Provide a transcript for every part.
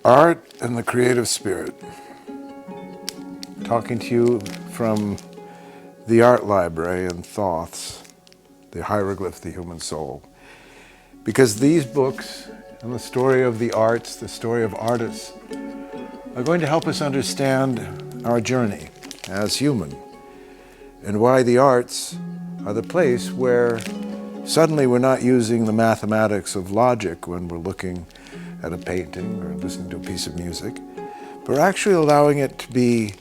Art and the creative spirit. Talking to you from the art library and Thoth's, the hieroglyph of the human soul. Because these books and the story of the arts, the story of artists, are going to help us understand our journey as human and why the arts are the place where suddenly we're not using the mathematics of logic when we're looking at a painting or listening to a piece of music, but we're actually allowing it to be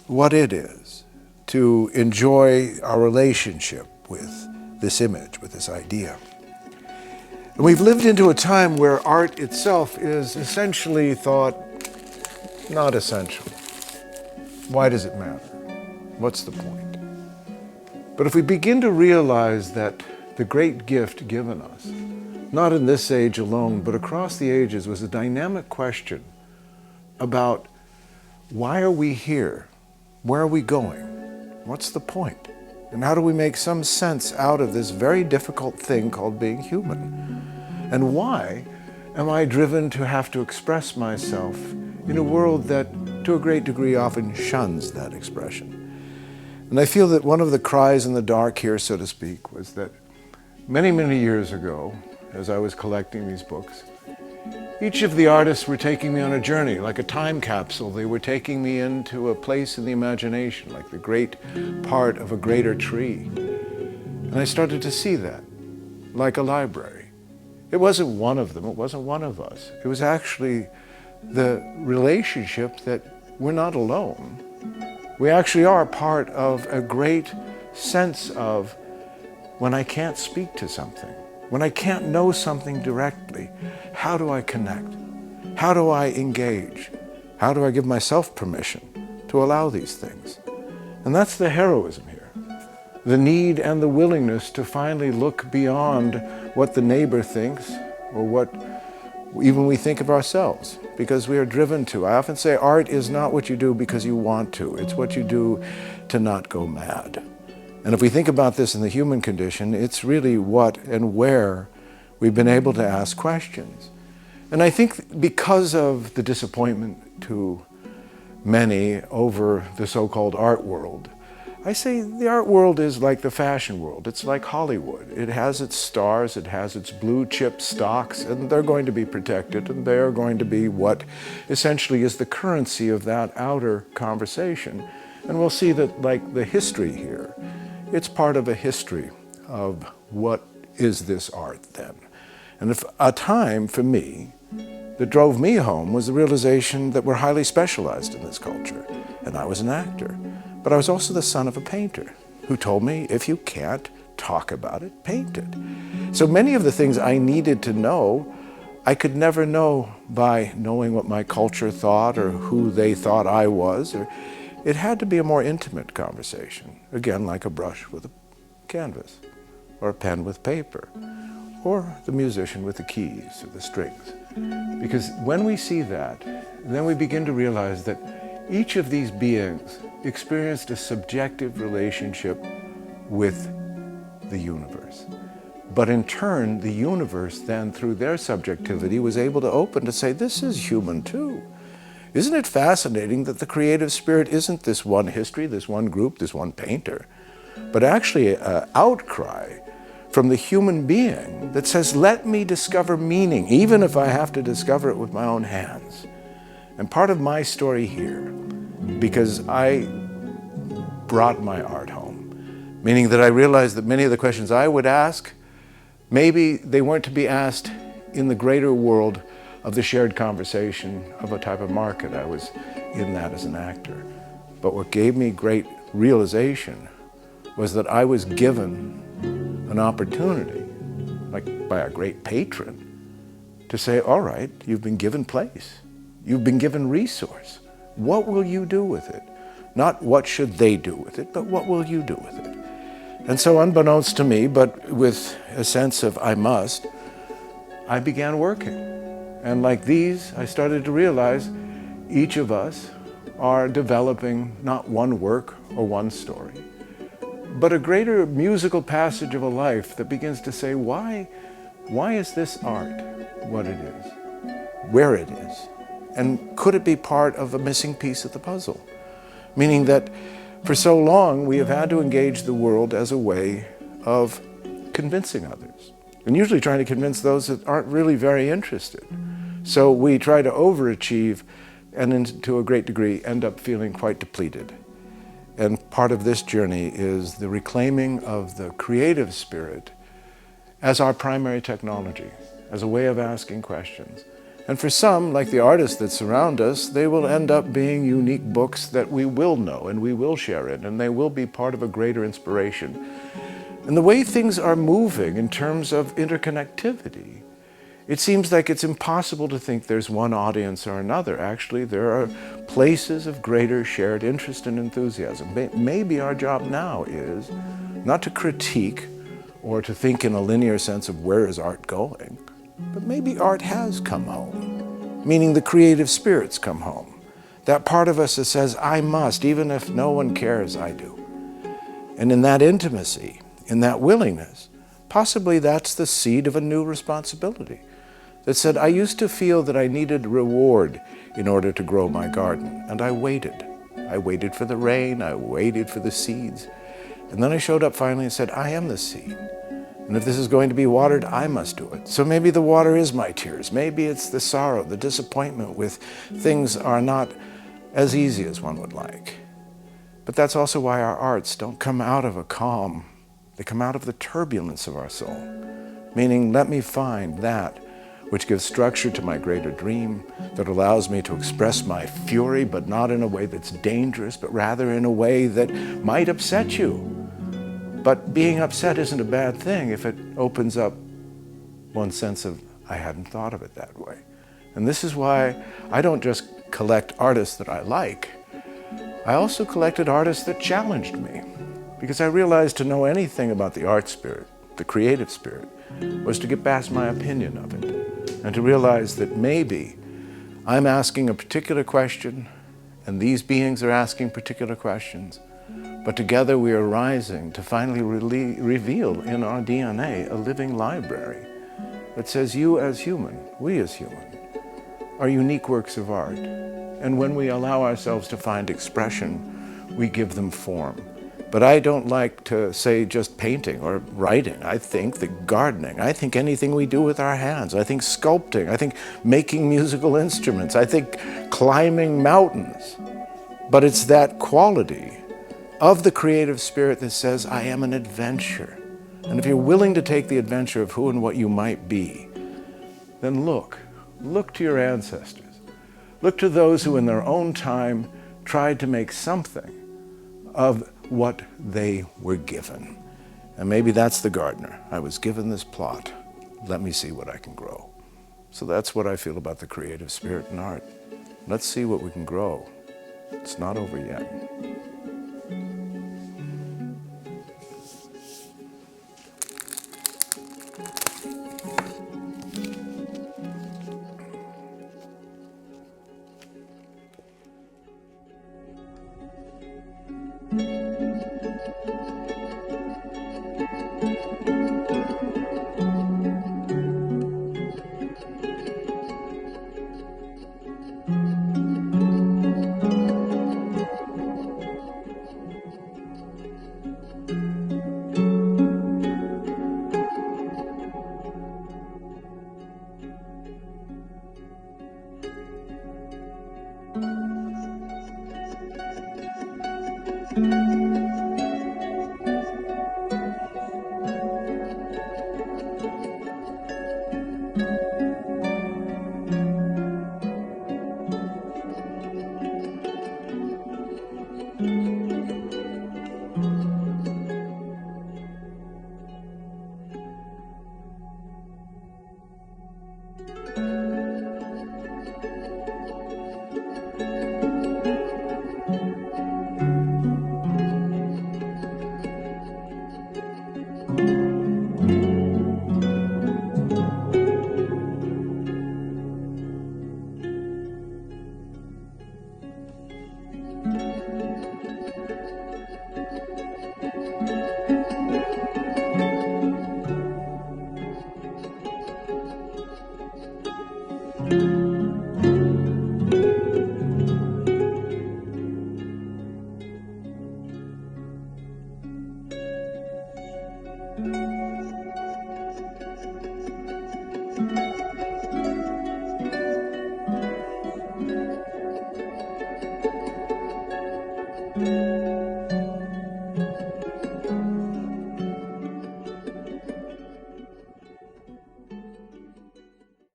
what it is, to enjoy our relationship with this image, with this idea. And we've lived into a time where art itself is essentially thought not essential. Why does it matter? What's the point? But if we begin to realize that the great gift given us, not in this age alone, but across the ages, was a dynamic question about why are we here? Where are we going? What's the point? And how do we make some sense out of this very difficult thing called being human? And why am I driven to have to express myself in a world that, to a great degree, often shuns that expression? And I feel that one of the cries in the dark here, so to speak, was that many, many years ago, as I was collecting these books, each of the artists were taking me on a journey, like a time capsule. They were taking me into a place in the imagination, like the great part of a greater tree. And I started to see that, like a library. It wasn't one of them, it wasn't one of us. It was actually the relationship that we're not alone. We actually are part of a great sense of when I can't speak to something, when I can't know something directly, how do I connect? How do I engage? How do I give myself permission to allow these things? And that's the heroism here. The need and the willingness to finally look beyond what the neighbor thinks or what even we think of ourselves, because we are driven to. I often say art is not what you do because you want to. It's what you do to not go mad. And if we think about this in the human condition, it's really what and where we've been able to ask questions. And I think because of the disappointment to many over the so-called art world, I say the art world is like the fashion world. It's like Hollywood. It has its stars, it has its blue chip stocks, and they're going to be protected, and they're going to be what essentially is the currency of that outer conversation. And we'll see that, like the history here, it's part of a history of what is this art then. And if a time for me that drove me home was the realization that we're highly specialized in this culture. And I was an actor, but I was also the son of a painter who told me, if you can't talk about it, paint it. So many of the things I needed to know, I could never know by knowing what my culture thought or who they thought I was. It had to be a more intimate conversation, again, like a brush with a canvas, or a pen with paper, or the musician with the keys or the strings. Because when we see that, then we begin to realize that each of these beings experienced a subjective relationship with the universe. But in turn, the universe then, through their subjectivity, was able to open to say, this is human too. Isn't it fascinating that the creative spirit isn't this one history, this one group, this one painter, but actually an outcry from the human being that says, let me discover meaning, even if I have to discover it with my own hands. And part of my story here, because I brought my art home, meaning that I realized that many of the questions I would ask, maybe they weren't to be asked in the greater world of the shared conversation of a type of market. I was in that as an actor. But what gave me great realization was that I was given an opportunity, like by a great patron, to say, all right, you've been given place. You've been given resource. What will you do with it? Not what should they do with it, but what will you do with it? And so unbeknownst to me, but with a sense of I must, I began working. And like these, I started to realize each of us are developing not one work or one story, but a greater musical passage of a life that begins to say, why is this art what it is, where it is, and could it be part of a missing piece of the puzzle? Meaning that for so long we have had to engage the world as a way of convincing others, and usually trying to convince those that aren't really very interested. So we try to overachieve and to a great degree end up feeling quite depleted. And part of this journey is the reclaiming of the creative spirit as our primary technology, as a way of asking questions. And for some, like the artists that surround us, they will end up being unique books that we will know and we will share in, and they will be part of a greater inspiration. And the way things are moving in terms of interconnectivity, it seems like it's impossible to think there's one audience or another. Actually, there are places of greater shared interest and enthusiasm. Maybe our job now is not to critique or to think in a linear sense of where is art going, but maybe art has come home, meaning the creative spirit's come home. That part of us that says, I must, even if no one cares, I do. And in that intimacy, in that willingness, possibly that's the seed of a new responsibility that said, I used to feel that I needed reward in order to grow my garden, and I waited. I waited for the rain, I waited for the seeds, and then I showed up finally and said, I am the seed. And if this is going to be watered, I must do it. So maybe the water is my tears. Maybe it's the sorrow, the disappointment with things are not as easy as one would like. But that's also why our arts don't come out of a calm. They come out of the turbulence of our soul. Meaning, let me find that which gives structure to my greater dream, that allows me to express my fury, but not in a way that's dangerous, but rather in a way that might upset you. But being upset isn't a bad thing if it opens up one sense of, I hadn't thought of it that way. And this is why I don't just collect artists that I like. I also collected artists that challenged me, because I realized to know anything about the art spirit, the creative spirit, was to get past my opinion of it, and to realize that maybe I'm asking a particular question, and these beings are asking particular questions, but together we are rising to finally reveal in our DNA a living library that says you as human, we as human, are unique works of art. And when we allow ourselves to find expression, we give them form. But I don't like to say just painting or writing. I think that gardening, I think anything we do with our hands, I think sculpting, I think making musical instruments, I think climbing mountains. But it's that quality of the creative spirit that says, I am an adventure. And if you're willing to take the adventure of who and what you might be, then look to your ancestors. Look to those who in their own time tried to make something of what they were given. And maybe that's the gardener. I was given this plot. Let me see what I can grow. So that's what I feel about the creative spirit in art. Let's see what we can grow. It's not over yet.